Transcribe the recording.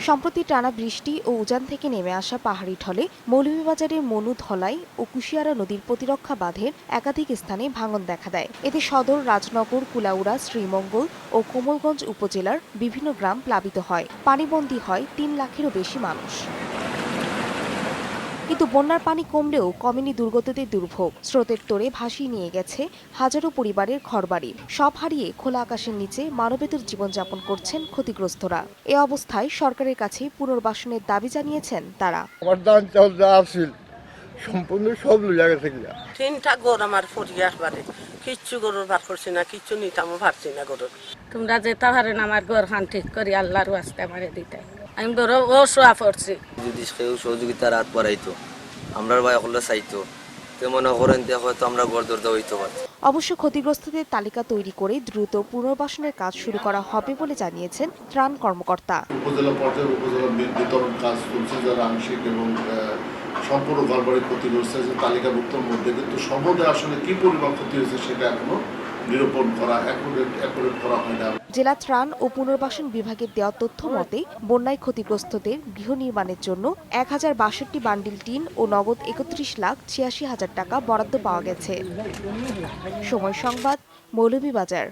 সম্প্রতি টানা বৃষ্টি ও উজান থেকে নেমে আসা পাহাড়ি ঢলে মৌলভীবাজারের মনু ধলাই ও কুশিয়ারা নদীর প্রতিরক্ষা বাঁধের একাধিক স্থানে ভাঙন দেখা দেয়। এতে সদর, রাজনগর, কুলাউড়া, শ্রীমঙ্গল ও কোমলগঞ্জ উপজেলার বিভিন্ন গ্রাম প্লাবিত হয়। পানিবন্দী হয় ৩ লাখেরও বেশি মানুষ। কিন্তু বন্যার পানি কমলেও কমেনি দুর্গতদের দুর্ভোগ। স্রোতের তোড়ে ভাসিয়ে নিয়ে গেছে হাজারো পরিবারের ঘরবাড়ি। সব হারিয়ে খোলা আকাশের নিচে মানবেতর জীবনযাপন করছেন ক্ষতিগ্রস্তরা। এ অবস্থায় সরকারের কাছে পুনর্বাসনের দাবি জানিয়েছেন তারা। আমার ধান চাল যা আছিল সম্পূর্ণ সব লইয়া গেছে। 3টা গরু আমার পরিবার বাড়ি, কিচ্ছু গরুর বার করছি না, কিচ্ছু নিতামও পারছি না গরুর। তোমরা যেতে পারেন আমার ঘর খান ঠিক করি আল্লাহর ওয়াস্তে আমারে দিতে। আমি বড় ও শোয়া পড়ছি। যদি কেউ সহযোগিতার হাত বাড়াইতো, আমরা ভাই হলে চাইতো, তো মনে করেন হয়তো আমরা গড় দরদা হইতে পারতাম। অবশ্য ক্ষতিগ্রস্তদের তালিকা তৈরি করে দ্রুত পুনর্বাসনের কাজ শুরু করা হবে বলে জানিয়েছেন ত্রাণ কর্মকর্তা। উপজেলা পর্যায়ে উপজেলা বিতরণ কাজ চলছে, যারা আংশিক এবং সম্পূর্ণ ঘরবাড়ি ক্ষতিগ্রস্ত হয়েছে তালিকাভুক্তর মধ্যে, কিন্তু সমুদায় আসলে কি পরিমাণ ক্ষতি হয়েছে সেটা এখনো নিরূপণ করা অ্যাকুরেট করা হয় না। জেলা ত্রাণ ও পুনর্বাসন বিভাগের দেওয়া তথ্য মতে বন্যায় ক্ষতিগ্রস্তদের গৃহ নির্মাণের জন্য 1062 বান্ডিল টিন ও নগদ 31,86,000 টাকা বরাদ্দ পাওয়া গেছে। সময় সংবাদ, মৌলভীবাজার।